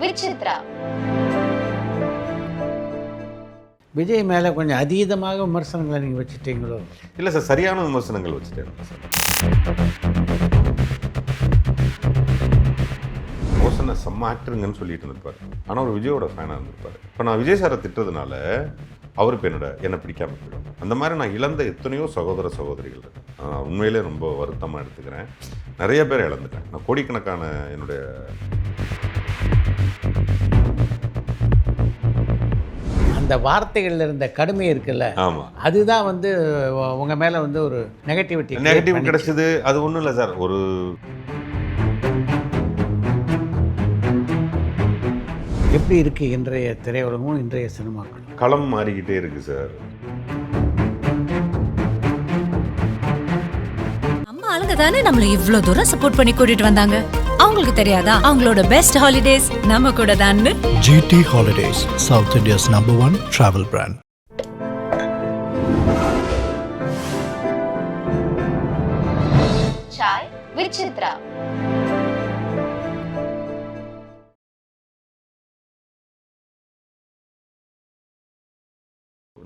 விசித்ரா. விஜய் மேலே கொஞ்சம் அதீதமாக விமர்சனங்களை நீங்கள் வச்சுட்டீங்களோ? இல்லை சார், சரியான விமர்சனங்கள் வச்சுட்டேன் சார். மோசனை செம்ம ஆக்டருங்கன்னு சொல்லிட்டு இருந்திருப்பார், ஆனால் ஒரு விஜயோட ஃபேனாக இருந்திருப்பார். இப்போ நான் விஜய் சாரை திட்டுறதுனால அவருக்கு என்னை பிடிக்காம போயிடும். அந்த மாதிரி நான் இழந்த எத்தனையோ சகோதர சகோதரிகள் இருக்கு. உண்மையிலே ரொம்ப வருத்தமாக எடுத்துக்கிறேன். நிறைய பேர் இழந்துட்டேன். நான் கோடிக்கணக்கான என்னுடைய அந்த வார்த்தைகளில் இருந்த கடுமை இருக்குல்ல, ஆமாம், அதுதான் வந்து உங்கள் மேலே வந்து ஒரு நெகட்டிவ் கிடைச்சது. அது ஒன்றும் இல்லை சார். ஒரு எப்படி இருக்குது இன்றைய திரையுலகமும் இன்றைய சினிமாக்கள்? களம் மாறிக்கிட்டே இருக்கு சார். அம்மா ஆளுங்க தானே நம்மள இவ்ளோ தூரம் சப்போர்ட் பண்ணி கூட்டிட்டு வந்தாங்க. அவங்களுக்கு தெரியாதா அவங்களோட பெஸ்ட் ஹாலிடேஸ் நம்ம கூட தான்னு? GT Holidays, South India's #1 travel brand. Sai Vichitra.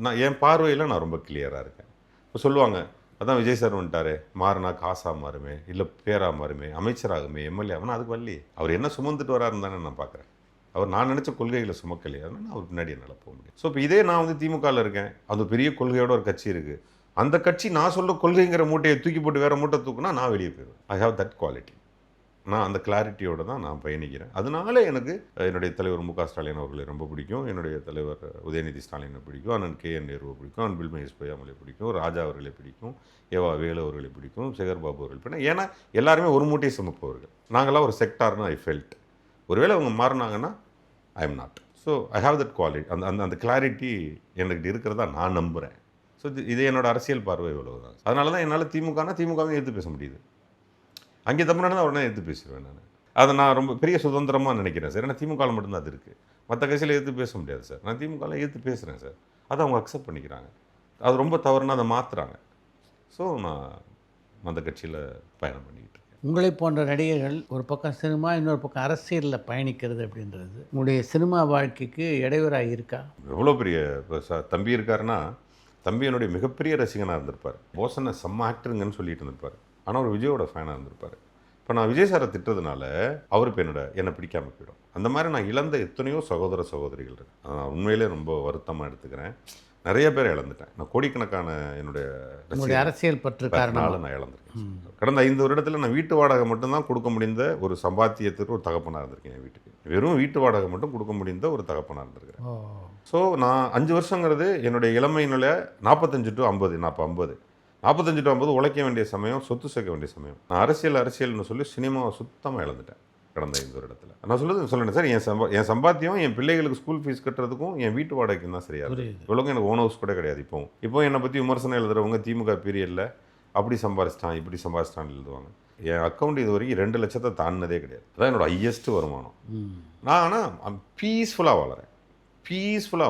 நான் என் பார்வையில் நான் ரொம்ப கிளியராக இருக்கேன். இப்போ சொல்லுவாங்க, அதான் விஜய் சார் வந்துட்டாரு, மாறினா காசாக மாறுமே, இல்லை பேராக மாறுமே, அமைச்சராகுமே, எம்எல்ஏ ஆகுமே. அதுக்கு வரலையே. அவர் என்ன சுமந்துட்டு வராருன்னு தானே நான் பார்க்குறேன். அவர் நான் நினச்ச கொள்கைகளை சுமக்கலையே, அதனால் அவர் பின்னாடி என்னால் போக முடியும். ஸோ இப்போ இதே நான் வந்து திமுகவில் இருக்கேன், அது பெரிய கொள்கையோட ஒரு கட்சி இருக்குது. அந்த கட்சி நான் சொல்ல கொள்கைங்கிற மூட்டையை தூக்கி போட்டு வேறு மூட்டை தூக்குனா நான் வெளியே போயிடுவேன். ஐ ஹாவ் தட் குவாலிட்டி. நான் அந்த கிளாரிட்டியோடு தான் நான் பயணிக்கிறேன். அதனால எனக்கு என்னுடைய தலைவர் மு க ஸ்டாலின் அவர்களை ரொம்ப பிடிக்கும், என்னுடைய தலைவர் உதயநிதி ஸ்டாலினை பிடிக்கும், அண்ணன் KN நேருவை பிடிக்கும், அன்பில் மகேஷ் பொய்யாமலை பிடிக்கும், ராஜா அவர்களை பிடிக்கும், ஏவா வேலு அவர்களை பிடிக்கும், சேகர் பாபு அவர்கள் பிடிக்கும். ஏன்னா எல்லாருமே ஒரு மூட்டையை சுமப்பவர்கள். நாங்களாம் ஒரு செக்டார்னு ஐ ஃபெல்ட். ஒருவேளை அவங்க மாறினாங்கன்னா I am not. So I have that quality. அந்த கிளாரிட்டி எனக்கு இருக்கிறதா நான் நம்புகிறேன். ஸோ இது என்னோட அரசியல் பார்வை இவ்வளவு தான். அதனால தான் என்னால் திமுகவையும் எடுத்து பேச முடியுது. அங்கே தமிழ்நாடு உடனே எடுத்து பேசிடுவேன் நான். அதை நான் ரொம்ப பெரிய சுதந்திரமாக நினைக்கிறேன் சார். ஏன்னா திமுகவில் மட்டும்தான் அது இருக்குது. மற்ற கட்சியில் எடுத்து பேச முடியாது சார். நான் திமுகவில் எடுத்து பேசுகிறேன் சார். அதை அவங்க அக்செப்ட் பண்ணிக்கிறாங்க. அது ரொம்ப தவறுனா அதை மாற்றுறாங்க. ஸோ நான் அந்த கட்சியில் பயணம் பண்ணிக்கிட்டு இருக்கேன். உங்களை போன்ற நடிகர்கள் ஒரு பக்கம் சினிமா, இன்னொரு பக்கம் அரசியலில் பயணிக்கிறது அப்படின்றது உங்களுடைய சினிமா வாழ்க்கைக்கு இடையூறாக இருக்கா? எவ்வளோ பெரிய இப்போ தம்பி இருக்காருன்னா, தம்பி என்னுடைய மிகப்பெரிய ரசிகனாக இருந்திருப்பார். மோசனை செம்ம ஆக்டருங்கன்னு சொல்லிட்டு இருந்திருப்பார், ஆனால் ஒரு விஜயோட ஃபேனாக இருந்திருப்பார். இப்போ நான் விஜய் சாரை திட்டுறதுனால அவருக்கு என்னை பிடிக்காம போயிடும். அந்த மாதிரி நான் இழந்த எத்தனையோ சகோதர சகோதரிகள் இருக்கு. நான் உண்மையிலே ரொம்ப வருத்தமாக எடுத்துக்கிறேன். நிறைய பேர் இழந்துட்டேன். நான் கோடிக்கணக்கான என்னுடைய அரசியல் பற்று காரணமாக நான் இழந்திருக்கேன். கடந்த 5 வருடத்தில் நான் வீட்டு வாடகை மட்டும்தான் கொடுக்க முடிந்த ஒரு சம்பாத்தியத்துக்கு ஒரு தகப்பனாக இருந்திருக்கேன். என் வீட்டுக்கு வெறும் வீட்டு வாடகை மட்டும் கொடுக்க முடிந்த ஒரு தகப்பனாக இருந்திருக்கிறேன். ஸோ நான் 5 வருஷங்கிறது என்னுடைய இளமையினுள்ள 45 to 50, நான் இப்போ 50, 45 to 50 உழைக்க வேண்டிய சமயம், சொத்து சேர்க்க வேண்டிய சமயம். நான் அரசியல்னு சொல்லி சினிமாவை சுத்தமாக இழந்துட்டேன் கடந்த 5 வருடத்தில். நான் சொல்லுறேன் சார், என் சம்பாத்தியம் என் பிள்ளைகளுக்கு ஸ்கூல் ஃபீஸ் கட்டுறதுக்கும் என் வீட்டு வாடகைக்கும் தான் சரியா இருக்குது. இவ்வளோக்கும் எனக்கு ஓன் ஹவுஸ் கூட கிடையாது. இப்போ என்னை பற்றி விமர்சனம் எழுதுறவங்க திமுக பீரியடில் அப்படி சம்பாதிச்சிட்டான் இப்படி சம்பாதிச்சிட்டான்னு எழுதுவாங்க. என் அக்கௌண்ட் இது வரைக்கும் 2 லட்சத்தை தாண்டினதே கிடையாது. அதான் என்னோட ஹையஸ்ட் வருமானம். நான் ஆனால் பீஸ்ஃபுல்லாக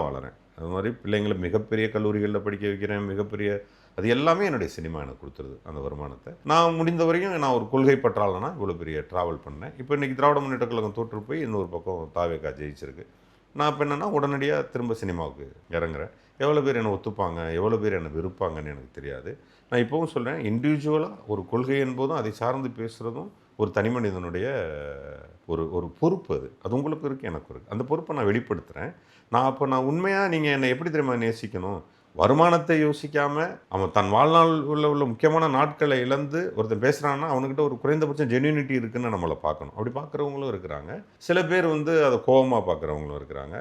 வளரேன். அது மாதிரி பிள்ளைங்களை மிகப்பெரிய கல்லூரிகளில் படிக்க வைக்கிறேன். மிகப்பெரிய அது எல்லாமே என்னுடைய சினிமா எனக்கு கொடுத்துருது. அந்த வருமானத்தை நான் முடிந்த வரைக்கும் நான் ஒரு கொள்கை பற்றாளனா இவ்வளோ பெரிய ட்ராவல் பண்ணேன். இப்போ இன்றைக்கி திராவிட முன்னேற்ற கழகம் தோற்று போய் இன்னொரு பக்கம் தாவேகா ஜெயிச்சிருக்கு. நான் இப்போ என்னென்னா உடனடியாக திரும்ப சினிமாவுக்கு இறங்குறேன். எவ்வளோ பேர் என்னை ஒத்துப்பாங்க, எவ்வளோ பேர் என்னை வெறுப்பாங்கன்னு எனக்கு தெரியாது. நான் இப்போவும் சொல்கிறேன், இண்டிவிஜுவலாக ஒரு கொள்கை என்பதும் அதை சார்ந்து பேசுகிறதும் ஒரு தனி மனிதனுடைய ஒரு பொறுப்பு. அது உங்களுக்கு இருக்குது, எனக்கு இருக்குது. அந்த பொறுப்பை நான் வெளிப்படுத்துகிறேன். நான் உண்மையாக நீங்கள் என்னை எப்படி தெரியுமா நேசிக்கணும், வருமானத்தை யோசிக்காமல் அவன் தன் வாழ்நாள் உள்ள முக்கியமான நாட்களை இழந்து ஒருத்தன் பேசுகிறான்னா அவனுக்கிட்ட ஒரு குறைந்தபட்சம் ஜென்யூனிட்டி இருக்குதுன்னு நம்மளை பார்க்கணும். அப்படி பார்க்குறவங்களும் இருக்கிறாங்க. சில பேர் வந்து அதை கோபமாக பார்க்குறவங்களும் இருக்கிறாங்க.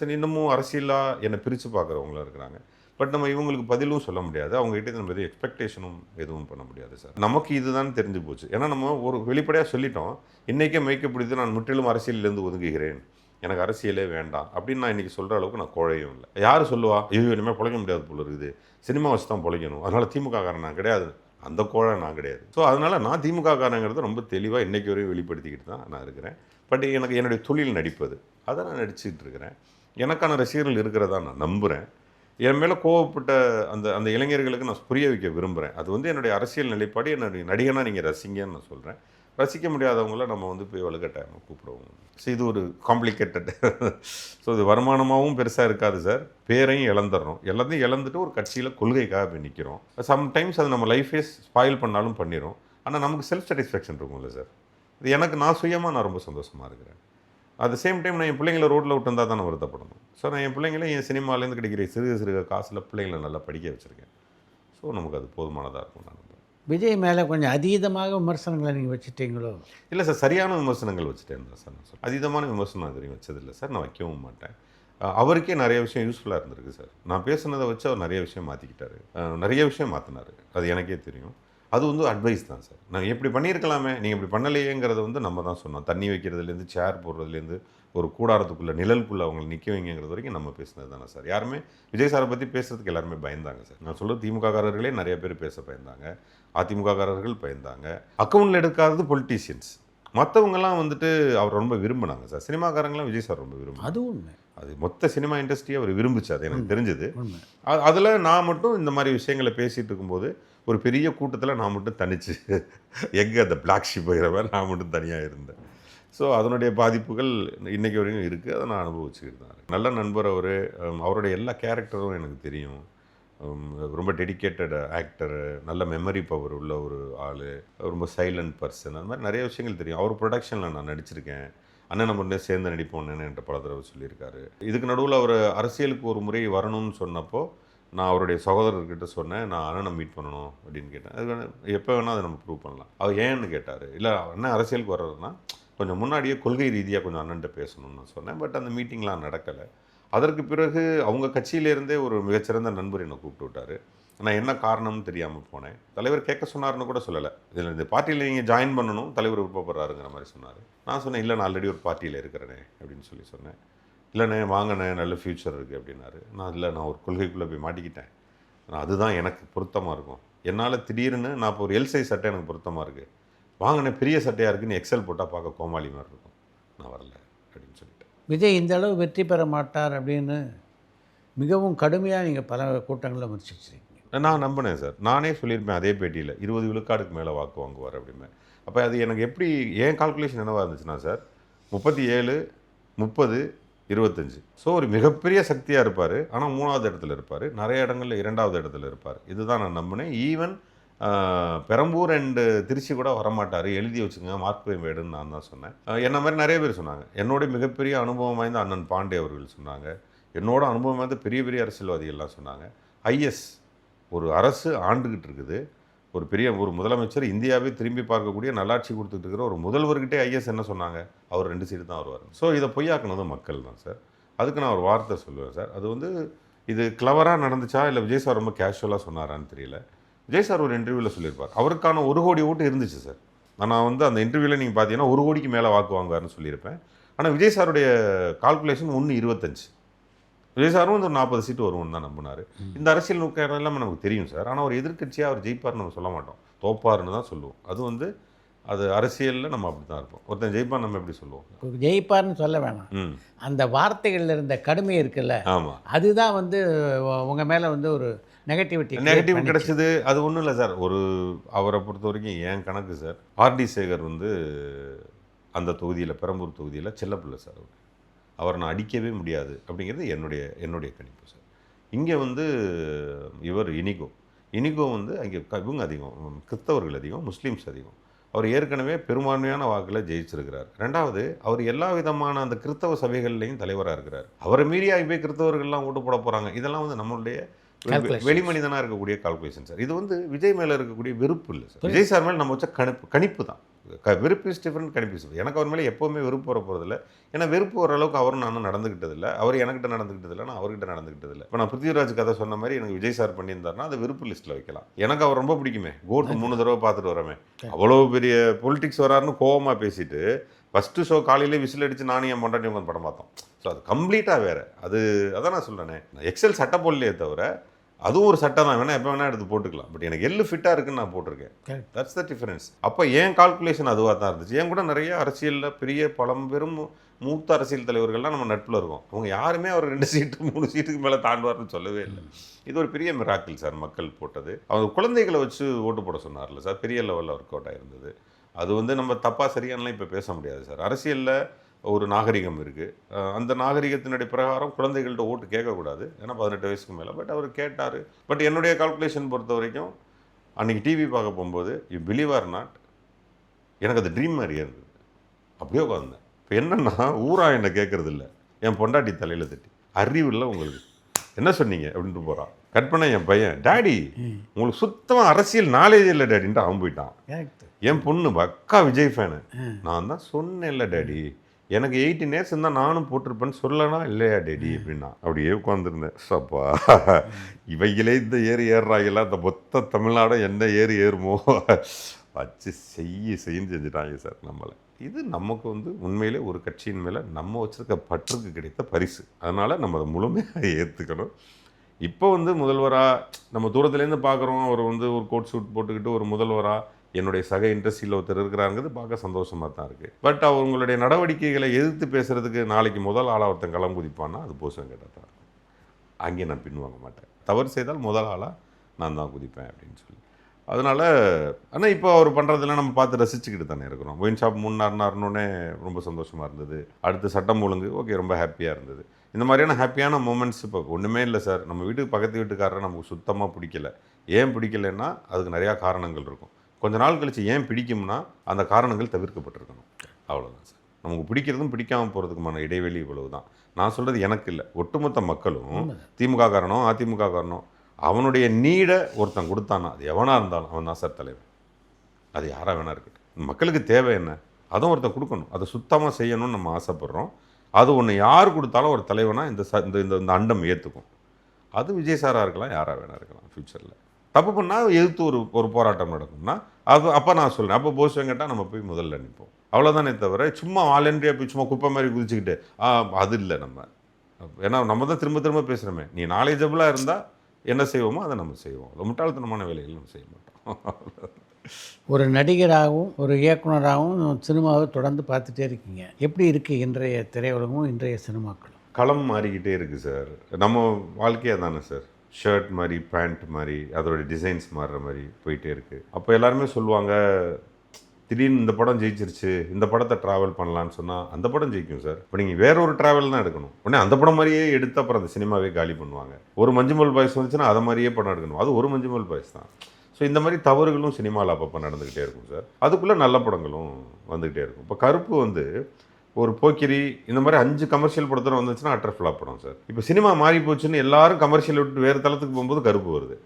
சரி, இன்னமும் அரசியலாக என்னை பிரித்து பார்க்குறவங்களும் இருக்கிறாங்க. பட் நம்ம இவங்களுக்கு பதிலும் சொல்ல முடியாது. அவங்ககிட்ட நம்ம எதுவும் எக்ஸ்பெக்டேஷனும் எதுவும் பண்ண முடியாது சார். நமக்கு இதுதான் தெரிஞ்சு போச்சு. ஏன்னா நம்ம ஒரு வெளிப்படையாக சொல்லிட்டோம், இன்றைக்கே மைக்கப்பிடித்து நான் முற்றிலும் அரசியலிருந்து ஒதுங்குகிறேன், எனக்கு அரசியலே வேண்டாம் அப்படின்னு நான் இன்றைக்கி சொல்கிற அளவுக்கு நான் குழையும் இல்லை. யார் சொல்லுவா, ஐயோ இனிமேல் பிழைக்க முடியாது போல இருக்குது, சினிமா வச்சு தான் பிழைக்கணும், அதனால் திமுககாரன் நான் கிடையாது, அந்த கோழை நான் கிடையாது. ஸோ அதனால் நான் திமுககாரங்கிறத ரொம்ப தெளிவாக இன்றைக்கி வரையும் வெளிப்படுத்திக்கிட்டு தான் நான் இருக்கிறேன். பட் எனக்கு என்னுடைய தொழில் நடிப்பது, அதை நான் நடிச்சுக்கிட்டு இருக்கிறேன். எனக்கான ரசிகர்கள் இருக்கிறதா நான் நம்புகிறேன். என் மேலே கோவப்பட்ட அந்த இளைஞர்களுக்கு நான் புரிய வைக்க விரும்புகிறேன். அது வந்து என்னுடைய அரசியல் நிலைப்பாடு. என்னுடைய நடிகனாக நீங்கள் ரசிங்கன்னு நான் சொல்கிறேன். ரசிக்க முடியாதவங்கள நம்ம வந்து போய் வலுக்கட்டாயமாக கூப்பிடுவோம். ஸோ இது ஒரு காம்ப்ளிகேட்டட். ஸோ இது வருமானமாகவும் பெருசாக இருக்காது சார், பேரையும் இழந்துடுறோம். எல்லாத்தையும் இழந்துட்டு ஒரு கட்சியில் கொள்கைக்காக போய் நிற்கிறோம். சம்டைம்ஸ் அது நம்ம லைஃபே ஸ்பாயில் பண்ணாலும் பண்ணிடும். ஆனால் நமக்கு செல்ஃப் சாட்டிஸ்ஃபேக்ஷன் இருக்கும்ல சார், இது எனக்கு நான் சுயமாக நான் ரொம்ப சந்தோஷமாக இருக்கிறேன். அட் சேம் டைம் நான் என் பிள்ளைங்களை ரோட்டில் விட்டு இருந்தால் தான் நான் வருத்தப்படணும். ஸோ நான் என் பிள்ளைங்களை என் சினிமாலேருந்து கிடைக்கிற சிறுக காசில் பிள்ளைங்களை நல்லா படிக்க வச்சுருக்கேன். ஸோ நமக்கு அது போதுமானதாக இருக்கும். நான் விஜய் மேலே கொஞ்சம் அதீதமாக விமர்சனங்களை நீங்கள் வச்சுட்டீங்களோ? இல்லை சார், சரியான விமர்சனங்கள் வச்சுட்டேன் தான் சார். நான் சொல்கிறேன் அதீதமான விமர்சனம் அது வரையும் வச்சதில்லை சார், நான் வைக்கவும் மாட்டேன். அவருக்கே நிறைய விஷயம் யூஸ்ஃபுல்லாக இருந்திருக்கு சார். நான் பேசுனதை வச்சு அவர் நிறைய விஷயம் மாற்றிக்கிட்டாரு, நிறைய விஷயம் மாற்றினார். அது எனக்கே தெரியும். அது வந்து அட்வைஸ் தான் சார். நான் எப்படி பண்ணியிருக்கலாமே, நீங்கள் இப்படி பண்ணலையேங்கிறத வந்து நம்ம தான் சொன்னோம். தண்ணி வைக்கிறதுலேருந்து, சேர் போடுறதுலேருந்து, ஒரு கூடாரத்துக்குள்ளே நிழலுக்குள்ளே அவங்களை நிற்க வைங்கிறது வரைக்கும் நம்ம பேசினது தானே சார். யாருமே விஜய் சாரை பற்றி பேசுறதுக்கு எல்லாருமே பயந்தாங்க சார். நான் சொல்ல திமுககாரர்களே நிறைய பேர் பேச பயந்தாங்க, அதிமுககாரர்கள் பயந்தாங்க. அக்கௌண்ட்டில் எடுக்காதது பொலிட்டீஷியன்ஸ், மற்றவங்கெல்லாம் வந்துட்டு அவர் ரொம்ப விரும்பினாங்க சார். சினிமாக்காரங்களாம் விஜய் சார் ரொம்ப விரும்பும். அது உண்மை. அது மொத்த சினிமா இண்டஸ்ட்ரியை அவர் விரும்பிச்சு, அது எனக்கு தெரிஞ்சது. அதில் நான் மட்டும் இந்த மாதிரி விஷயங்களை பேசிகிட்டு இருக்கும்போது ஒரு பெரிய கூட்டத்தில் நான் மட்டும் தனிச்சு எங்கே அந்த பிளாக் ஷிப் ஆகிற மாதிரி நான் மட்டும் தனியாக இருந்தேன். ஸோ அதனுடைய பாதிப்புகள் இன்றைக்கி வரைக்கும் இருக்குது, அதை நான் அனுபவிச்சுக்கிட்டு தான். நல்ல நண்பர் அவர், அவருடைய எல்லா கேரக்டரும் எனக்கு தெரியும். ரொம்ப டெடிக்கேட்டட் ஆக்டரு, நல்ல மெமரி பவர் உள்ள ஒரு ஆள், ரொம்ப சைலண்ட் பர்சன், அந்த மாதிரி நிறைய விஷயங்கள் தெரியும். அவர் ப்ரொடக்ஷனில் நான் நடிச்சிருக்கேன். அண்ணன் நம்ம சேர்ந்து நடிப்போன்னு என்கிட்ட பல தடவை சொல்லியிருக்காரு. இதுக்கு நடுவில் அவர் அரசியலுக்கு ஒரு முறை வரணும்னு சொன்னப்போ நான் அவருடைய சகோதரர்கிட்ட சொன்னேன், நான் அண்ணனை மீட் பண்ணணும் அப்படின்னு கேட்டேன். அது வேணும், எப்போ வேணால் அதை நம்ம ப்ரூவ் பண்ணலாம். அவர் ஏன்னு கேட்டார். இல்லை அண்ணன் அரசியலுக்கு வர்றதுன்னா கொஞ்சம் முன்னாடியே கொள்கை ரீதியாக கொஞ்சம் அண்ணன்ட்ட பேசணும்னு நான் சொன்னேன். பட் அந்த மீட்டிங்லாம் நடக்கலை. அதற்கு பிறகு அவங்க கட்சியிலேருந்தே ஒரு மிகச்சிறந்த நண்பர் என்னை கூப்பிட்டு விட்டார். நான் என்ன காரணம்னு தெரியாமல் போனேன். தலைவர் கேட்க சொன்னார்னு கூட சொல்லலை. இதில் இந்த பார்ட்டியில் நீங்கள் ஜாயின் பண்ணணும், தலைவர் விருப்பப்படுறாருங்கிற மாதிரி சொன்னார். நான் சொன்னேன், இல்லை நான் ஆல்ரெடி ஒரு பார்ட்டியில் இருக்கிறேனே அப்படின்னு சொன்னேன். இல்லைண்ணே வாங்கினே, நல்ல ஃப்யூச்சர் இருக்குது அப்படின்னாரு. நான் ஒரு கொள்கைக்குள்ளே போய் மாட்டிக்கிட்டேன். அதுதான் எனக்கு பொருத்தமாக இருக்கும். என்னால் திடீர்னு நான் இப்போ ஒரு எல் சைஸ் சட்டை எனக்கு பொருத்தமாக இருக்குது, வாங்கினே பெரிய சட்டையாக இருக்குன்னு எக்ஸல் போட்டால் பார்க்க கோமாளி மாதிரி இருக்கும், நான் வரல அப்படின்னு சொல்லிட்டேன். விஜய் இந்த அளவு வெற்றி பெற மாட்டார் அப்படின்னு மிகவும் கடுமையாக நீங்கள் பல கூட்டங்களில் விமர்சிச்சிருக்கீங்க. நான் நம்பினேன் சார். நானே சொல்லியிருப்பேன் அதே பேட்டியில், 20 விழுக்காடுக்கு மேலே வாக்கு வாங்குவார் அப்படின்னு. அப்போ அது எனக்கு எப்படி, ஏன் கால்குலேஷன் என்னவாக இருந்துச்சுன்னா சார், 37, 30, 25. ஸோ ஒரு மிகப்பெரிய சக்தியாக இருப்பார். ஆனால் 3வது இடத்துல இருப்பார், நிறைய இடங்களில் 2வது இடத்துல இருப்பார். இதுதான் நான் நம்பினேன். ஈவன் பெரம்பூர் அண்டு திருச்சி கூட வரமாட்டார், எழுதி வச்சுங்க, மார்க் வேடுன்னு நான் தான் சொன்னேன். என்ன மாதிரி நிறைய பேர் சொன்னாங்க. என்னோட மிகப்பெரிய அனுபவம் வாய்ந்த அண்ணன் பாண்டே அவர்கள் சொன்னாங்க. என்னோட அனுபவம் வாய்ந்த பெரிய பெரிய அரசியல்வாதிகள்லாம் சொன்னாங்க. ஐஎஸ் ஒரு அரசு ஆண்டுகிட்டு இருக்குது, ஒரு பெரிய ஒரு முதலமைச்சர், இந்தியாவே திரும்பி பார்க்கக்கூடிய நல்லாட்சி கொடுத்துட்டு இருக்கிற ஒரு முதல்வர்கிட்டே ஐஎஸ் என்ன சொன்னாங்க, அவர் 2 சீட்டு தான் வருவார். ஸோ இதை பொய்யாக்குனது மக்கள் தான் சார். அதுக்கு நான் ஒரு வார்த்தை சொல்லுவேன் சார். அது வந்து இது கிளவராக நடந்துச்சா இல்லை விஜய் சார் ரொம்ப கேஷுவலாக சொன்னாரான்னு தெரியல. விஜய் சார் ஒரு இன்டர்வியூவில் சொல்லியிருப்பார், அவருக்கான 1 கோடி ஓட்டு இருந்துச்சு சார். நான் வந்து அந்த இன்டர்வியூவில் நீங்கள் பார்த்தீங்கன்னா 1 கோடிக்கு மேலே வாக்கு வாங்குவார்னு சொல்லியிருப்பேன். ஆனால் விஜய் சாருடைய கால்குலேஷன் 1.25. விஜய் சாரும் வந்து ஒரு 40 சீட்டு வருவோம்னு தான் நம்பினார். இந்த அரசியல் நோக்கம் எல்லாமே நமக்கு தெரியும் சார். ஆனால் ஒரு எதிர்க்கட்சியாக அவர் ஜெயிப்பார்னு நம்ம சொல்ல மாட்டோம், தோப்பாருன்னு தான் சொல்லுவோம். அது வந்து அது அரசியலில் நம்ம அப்படி தான் இருப்போம். ஒருத்தன் ஜெயிப்பார் நம்ம எப்படி சொல்லுவோம், ஜெயிப்பார்னு சொல்ல வேணாம், அந்த வார்த்தைகளில் இருந்த கடுமை இருக்குல்ல, ஆமாம், அதுதான் வந்து உங்கள் மேலே வந்து ஒரு நெகட்டிவ் கிடைச்சது. அது ஒன்றும் இல்லை சார். அவரை பொறுத்த வரைக்கும் என் கணக்கு சார், ஆர்டி சேகர் வந்து அந்த தொகுதியில், பெரம்பூர் தொகுதியில் செல்லப்பிள்ளை சார், அவரை நான் அடிக்கவே முடியாது அப்படிங்கிறது என்னுடைய கணிப்பு சார். இங்கே வந்து இவர் இனிகோ வந்து அங்கே இவங்க அதிகம், கிறிஸ்தவர்கள் அதிகம், முஸ்லீம்ஸ் அதிகம். அவர் ஏற்கனவே பெரும்பான்மையான வாக்கில் ஜெயிச்சிருக்கிறார். 2வது அவர் எல்லா விதமான அந்த கிறிஸ்தவ சபைகள்லையும் தலைவராக இருக்கிறார். அவரை மீறியாகி போய் கிறிஸ்தவர்கள்லாம் ஓட்டு போட போகிறாங்க. இதெல்லாம் வந்து நம்மளுடைய வெளிமனிதனாக இருக்கக்கூடிய கால்குலேஷன் சார். இது வந்து விஜய் மேலே இருக்கக்கூடிய வெறுப்பு இல்லை சார். விஜய் சார் மேலே நம்ம வச்ச கணிப்பு தான். வெறுப்பு இஸ் டிஃப்ரெண்ட், கணிப்பு இஸ். எனக்கு அவர் மேலே எப்போவுமே வெறுப்பு வர போகிறதில்ல. ஏன்னா வெறுப்பு ஓரளவுக்கு அவரும் நானும் நடந்துக்கிட்டதில்லை. அவர் எனக்கிட்ட நடந்துக்கிட்டதில்லை, நான் அவர்கிட்ட நடந்துக்கிட்டதில்லை. இப்போ நான் பிருத்திவிராஜ் கதை சொன்ன மாதிரி எனக்கு விஜய் சார் பண்ணியிருந்தாருன்னா அது வெறுப்பு லிஸ்ட்டில் வைக்கலாம். எனக்கு அவர் ரொம்ப பிடிக்குமே, கோட்டு 3 தடவை பார்த்துட்டு வரமே, அவ்வளோ பெரிய பொலிட்டிக்ஸ் வராருன்னு கோவமாக பேசிட்டு ஃபஸ்ட்டு ஷோ காலையிலே விசில் அடித்து நானும் என் பொண்டாட்டி உட்காந்து படம் பார்த்தோம். ஸோ அது கம்ப்ளீட்டாக வேறு. அதான் நான் சொல்கிறேனே, எக்ஸல் சட்டை போடலையே தவிர அதுவும் ஒரு சட்டை தான், வேணால் எப்போ வேணால் எடுத்து போட்டுக்கலாம். பட் எனக்கு எள்ளு ஃபிட்டாக இருக்குன்னு நான் போட்டிருக்கேன். That's the difference. அப்போ என் கால்குலேஷன் அதுவாக தான் இருந்துச்சு. என் கூட நிறைய அரசியலில் பெரிய பழம்பெரும் மூத்த அரசியல் தலைவர்கள்லாம் நம்ம நட்பில் இருக்கோம். அவங்க யாருமே அவர் 2 சீட்டு 3 சீட்டுக்கு மேலே தாண்டுவார்னு சொல்லவே இல்லை. இது ஒரு பெரிய மிராக்கிள் சார் மக்கள் போட்டது. அவங்க குழந்தைகளை வச்சு ஓட்டு போட சொன்னார்ல சார், பெரிய லெவலில் ஒர்க் அவுட் ஆகிருந்தது. அது வந்து நம்ம தப்பாக சரியானலாம் இப்போ பேச முடியாது சார். அரசியலில் ஒரு நாகரிகம் இருக்குது. அந்த நாகரிகத்தினுடைய பிரகாரம் குழந்தைகள்கிட்ட ஓட்டு கேட்கக்கூடாது, ஏன்னா 18 வயசுக்கு மேலே. பட் அவர் கேட்டார். பட் என்னுடைய கால்குலேஷன் பொறுத்த வரைக்கும் அன்றைக்கி டிவி பார்க்க போகும்போது யூ பிலீவ் ஆர் நாட், எனக்கு அது ட்ரீம் மாதிரியே இருந்தது. அப்படியே உட்காந்தேன். இப்போ என்னென்னா ஊரா என்னை கேட்குறது இல்லை, என் பொண்டாட்டி தலையில் தட்டி அறிவு இல்லை உங்களுக்கு, என்ன சொன்னீங்க அப்படின்ட்டு போகிறான். கட் பண்ண என் பையன், டேடி உங்களுக்கு சுத்தமாக அரசியல் நாலேஜ் இல்லை டேடின்ட்டு அவன் போயிட்டான். என் பொண்ணு அக்கா விஜய் ஃபேனு, நான் தான் சொன்னேன்ல டேடி, எனக்கு 18 இயர்ஸ் இருந்தால் நானும் போட்டிருப்பேன்னு சொல்லனா இல்லையா டேடி அப்படின்னா. அப்படியே உட்காந்துருந்தேன். சப்பா இவைகளே இந்த ஏறுறாங்கலாம், இந்த மொத்த தமிழ்நாடும் என்ன ஏறுமோ வச்சு செய்யும் செஞ்சுட்டாங்க சார் நம்மளை. இது நமக்கு வந்து உண்மையிலே ஒரு கட்சியின் மேலே நம்ம வச்சுருக்க பற்றுக்கு கிடைத்த பரிசு. அதனால் நம்ம அதை முழுமையாக ஏற்றுக்கணும். இப்போ வந்து முதல்வராக நம்ம தூரத்துலேருந்து பார்க்குறோம், அவர் வந்து ஒரு கோட் சூட் போட்டுக்கிட்டு ஒரு முதல்வராக என்னுடைய சக இண்டஸ்ட்ரியில் ஒருத்தர் இருக்கிறாங்கிறது பார்க்க சந்தோஷமாக தான் இருக்குது. பட் அவங்களுடைய நடவடிக்கைகளை எதிர்த்து பேசுகிறதுக்கு நாளைக்கு முதல் ஆளாக ஒருத்தன் களம் குதிப்பான்னா அது போசம் கேட்டால் தான் இருக்கும். அங்கே நான் பின்வாங்க மாட்டேன். தவறு செய்தால் முதல் ஆளாக நான் தான் குதிப்பேன் அப்படின்னு சொல்லி. அதனால் ஆனால் இப்போ அவர் பண்ணுறதெல்லாம் நம்ம பார்த்து ரசிச்சுக்கிட்டு தானே இருக்கிறோம். ஒயின் ஷாப் முன்னாருனே ரொம்ப சந்தோஷமாக இருந்தது. அடுத்து சட்டம் ஒழுங்கு ஓகே, ரொம்ப ஹாப்பியாக இருந்தது. இந்த மாதிரியான ஹாப்பியான மூமெண்ட்ஸ் இப்போ ஒன்றுமே இல்லை சார். நம்ம வீட்டுக்கு பக்கத்து வீட்டுக்காரரை நமக்கு சுத்தமாக பிடிக்கல. ஏன் பிடிக்கலைன்னா அதுக்கு நிறையா காரணங்கள் இருக்கும். கொஞ்ச நாள் கழித்து ஏன் பிடிக்கும்னா அந்த காரணங்கள் தவிர்க்கப்பட்டிருக்கணும். அவ்வளோதான் சார். நமக்கு பிடிக்கிறதும் பிடிக்காமல் போகிறதுக்குமான இடைவெளி இவ்வளவு தான். நான் சொல்கிறது எனக்கு இல்லை, ஒட்டுமொத்த மக்களும். திமுக காரணம் அதிமுக காரணம் அவனுடைய நீடை ஒருத்தன் கொடுத்தானா அது எவனாக இருந்தாலும் அவன் தான் சார் தலைவன். அது யாராக வேணா இருக்கட்டும். மக்களுக்கு தேவை என்ன அதுவும் ஒருத்தன் கொடுக்கணும். அதை சுத்தமாக செய்யணும்னு நம்ம ஆசைப்பட்றோம். அது ஒன்று யார் கொடுத்தாலும் ஒரு தலைவனாக இந்த அண்டம் ஏற்றுக்கும். அது விஜய் சாராக இருக்கலாம், யாராக வேணா இருக்கலாம். ஃப்யூச்சரில் தப்பு பண்ணால் எதிர்த்து ஒரு போராட்டம் நடக்கும்னா அது அப்போ நான் சொல்கிறேன், அப்போ போஸ் வெங்கட்டா நம்ம போய் முதல்ல நிற்போம். அவ்வளோதானே தவிர சும்மா வாலண்டியாக போய் சும்மா குப்பை மாதிரி குதிச்சுக்கிட்டு அது இல்லை நம்ம. ஏன்னா நம்ம தான் திரும்ப திரும்ப பேசுகிறோமே, நீ நாலேஜபிளாக இருந்தால் என்ன செய்வோமோ அதை நம்ம செய்வோம். முட்டாள்தனமான வேலைகள் நம்ம செய்ய மாட்டோம். ஒரு நடிகராகவும் ஒரு இயக்குனராகவும் சினிமாவை தொடர்ந்து பார்த்துட்டே இருக்கீங்க. எப்படி இருக்குது இன்றைய திரையுலகமும் இன்றைய சினிமாக்களும்? களம் மாறிக்கிட்டே இருக்குது சார். நம்ம வாழ்க்கையாக தானே சார். ஷர்ட் மாதிரி பேண்ட் மாதிரி அதோடய டிசைன்ஸ் மாறுற மாதிரி போயிட்டே இருக்குது. அப்போ எல்லாருமே சொல்லுவாங்க, திடீர்னு இந்த படம் ஜெயிச்சிருச்சு, இந்த படத்தை ட்ராவல் பண்ணலான்னு சொன்னால் அந்த படம் ஜெயிக்கும் சார். இப்போ நீங்கள் வேற ஒரு ட்ராவல் தான் எடுக்கணும். உடனே அந்த படம் மாதிரியே எடுத்து அப்புறம் அந்த சினிமாவே காலி பண்ணுவாங்க. ஒரு மஞ்சுமல் பாய்ஸ் வந்துச்சுன்னா அதை மாதிரியே படம் எடுக்கணும். அது ஒரு மஞ்சுமல் பாய்ஸ் தான். ஸோ இந்த மாதிரி தவறுகளும் சினிமாவில் அப்பப்போ நடந்துக்கிட்டே இருக்கும் சார். அதுக்குள்ளே நல்ல படங்களும் வந்துக்கிட்டே இருக்கும். இப்போ கருப்பு வந்து ஒரு போக்கிரி இந்த மாதிரி 5 கமர்ஷியல் படத்தில் வந்துச்சுன்னா அட்டர் ஃப்ளாப் படம் சார். இப்போ சினிமா மாறி போச்சுன்னு எல்லாரும் கமர்ஷியல் விட்டு வேறு தளத்துக்கு போகும்போது கருப்பு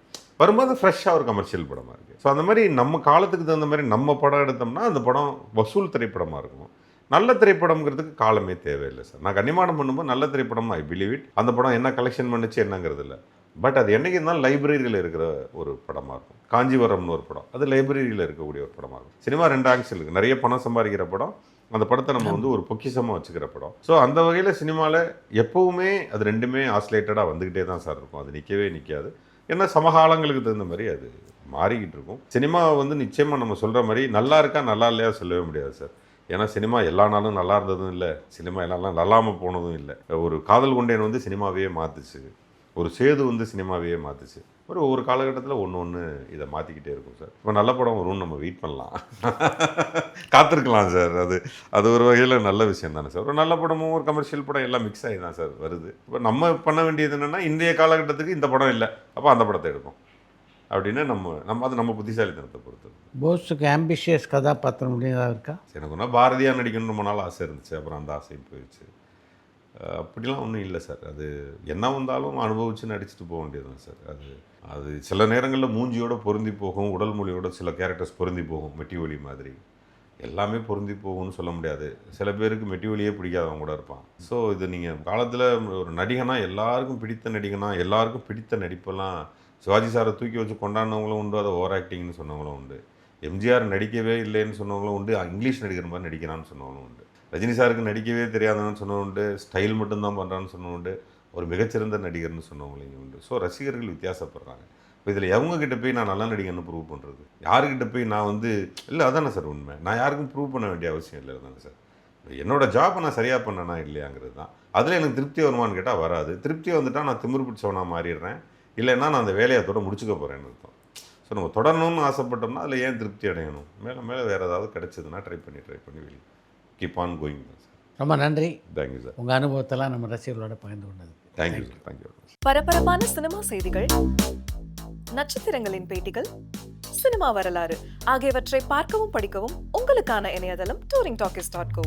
வரும்போது ஃப்ரெஷ்ஷாக ஒரு கமர்ஷியல் படமாக இருக்குது. ஸோ அந்த மாதிரி நம்ம காலத்துக்கு தகுந்த மாதிரி நம்ம படம் எடுத்தோம்னா அந்த படம் வசூல் திரைப்படமாக இருக்கும். நல்ல திரைப்படம்ங்கிறதுக்கு காலமே தேவையில்லை சார். நான் கன்னிமாடம் பண்ணும்போது நல்ல திரைப்படம் ஐ பிலீவ் இட். அந்த படம் என்ன கலெக்ஷன் பண்ணிச்சு என்னங்கிறது இல்லை. பட் அது என்றைக்கு இருந்தாலும் லைப்ரரியில் இருக்கிற ஒரு படமாக இருக்கும். காஞ்சிபுரம்னு ஒரு படம், அது லைப்ரரியில் இருக்கக்கூடிய ஒரு படமாக இருக்கும். சினிமா 2 ஆங்கிள் இருக்குது. நிறைய பணம் சம்பாதிக்கிற படம், அந்த படத்தை நம்ம வந்து ஒரு பொக்கிஷமாக வச்சுக்கிற படம். ஸோ அந்த வகையில் சினிமாவில் எப்போவுமே அது ரெண்டுமே ஆஸ்லேட்டடாக வந்துக்கிட்டே தான் சார் இருக்கும். அது நிற்கவே நிற்காது. ஏன்னா சமகாலங்களுக்கு தகுந்த மாதிரி அது மாறிக்கிட்டு இருக்கும். சினிமா வந்து நிச்சயமாக நம்ம சொல்கிற மாதிரி நல்லா இருக்கா நல்லா இல்லையா சொல்லவே முடியாது சார். ஏன்னா சினிமா எல்லா நாளும் நல்லா இருந்ததும் இல்லை, சினிமா எல்லா நாளும் நல்லாமல் போனதும் இல்லை. ஒரு காதல் கொண்டேன் வந்து சினிமாவே மாற்றுச்சு, ஒரு சேது வந்து சினிமாவே மாற்றுச்சு. ஒரு காலகட்டத்தில் ஒன்று இதை மாற்றிக்கிட்டே இருக்கும் சார். இப்போ நல்ல படம் வரும்னு நம்ம வெயிட் பண்ணலாம், காத்திருக்கலாம் சார். அது ஒரு வகையில் நல்ல விஷயம் தானே சார். ஒரு நல்ல படமும் ஒரு கமர்ஷியல் படம் எல்லாம் மிக்ஸ் ஆகி தான் சார் வருது. இப்போ நம்ம பண்ண வேண்டியது என்னென்னா, இன்றைய காலகட்டத்துக்கு இந்த படம் இல்லை, அப்போ அந்த படத்தை எடுப்போம் அப்படின்னு நம்ம புத்திசாலித்தனத்தை பொறுத்தது. போஸுக்கு ஆம்பிஷியஸ் கதாபாத்திரம் முடியாதா இருக்கா? எனக்கு ஒன்றா பாரதியாக நடிக்கணும்னு ரொம்ப நாள் ஆசை இருந்துச்சு. அப்புறம் அந்த ஆசையும் போயிடுச்சு. அப்படிலாம் ஒன்றும் இல்லை சார். அது என்ன வந்தாலும் அனுபவித்து நடிச்சுட்டு போக வேண்டியது தான் சார். அது சில நேரங்களில் மூஞ்சியோடு பொருந்தி போகும், உடல் மொழியோட சில கேரக்டர்ஸ் பொருந்தி போகும். மெட்டி ஒலி மாதிரி எல்லாமே பொருந்தி போகும்னு சொல்ல முடியாது. சில பேருக்கு மெட்டி ஒலியே பிடிக்காதவங்க கூட இருப்பான். ஸோ இது நீங்கள் காலத்தில் ஒரு நடிகனாக எல்லாருக்கும் பிடித்த நடிகனாக எல்லாருக்கும் பிடித்த நடிப்பெல்லாம் சிவாஜி சாரை தூக்கி வச்சு கொண்டாடினவங்களும் உண்டு, அதை ஓவர் ஆக்டிங்னு சொன்னவங்களும் உண்டு. எம்ஜிஆர் நடிக்கவே இல்லைன்னு சொன்னவங்களும் உண்டு, இங்கிலீஷ் நடிக்கிற மாதிரி நடிக்கிறான்னு சொன்னவங்களும் உண்டு. ரஜினி சாருக்கு நடிக்கவே தெரியாதான்னு சொன்னவங்க உண்டு, ஸ்டைல் மட்டும்தான் பண்ணுறான்னு சொன்னவங்க உண்டு, ஒரு மிகச்சிறந்த நடிகர்னு சொன்னவங்களையும் உண்டு. ஸோ ரசிகர்கள் வித்தியாசப்படுறாங்க. இப்போ இதில் எவங்ககிட்ட போய் நான் நல்ல நடிகர்னு ப்ரூவ் பண்ணுறது, யாருக்கிட்ட போய் நான் வந்து இல்லை அதானே சார் உண்மை. நான் யாருக்கும் ப்ரூவ் பண்ண வேண்டிய அவசியம் இல்லை தானே சார். என்னோடய ஜாப்பை நான் சரியாக பண்ணனா இல்லையாங்கிறது தான். அதில் எனக்கு திருப்தி வருமானு கேட்டால் வராது. திருப்தி வந்துட்டால் நான் திமிரு பிடிச்சவனாக மாறிடுறேன், இல்லைன்னா நான் அந்த வேலையத்தோடு முடிச்சுக்க போகிறேன்னு அர்த்தம். ஸோ நம்ம தொடரணும்னு ஆசைப்பட்டோம்னா அதில் ஏன் திருப்தி அடையணும், மேலே மேலே வேறு ஏதாவது கிடைச்சதுன்னா ட்ரை பண்ணி வெளியே கீப் ஆன் கோயிங் சார். ரொம்ப நன்றி. Thank you sir. உங்கள் அனுபவத்தெல்லாம் நம்ம ரசிகர்களோட பகிர்ந்து கொண்டது. Thank you sir. தேங்க்யூ. பரபரப்பான சினிமா செய்திகள், நட்சத்திரங்களின் பேட்டிகள், சினிமா வரலாறு ஆகியவற்றை பார்க்கவும் படிக்கவும் உங்களுக்கான இணையதளம் touringtalkies.co.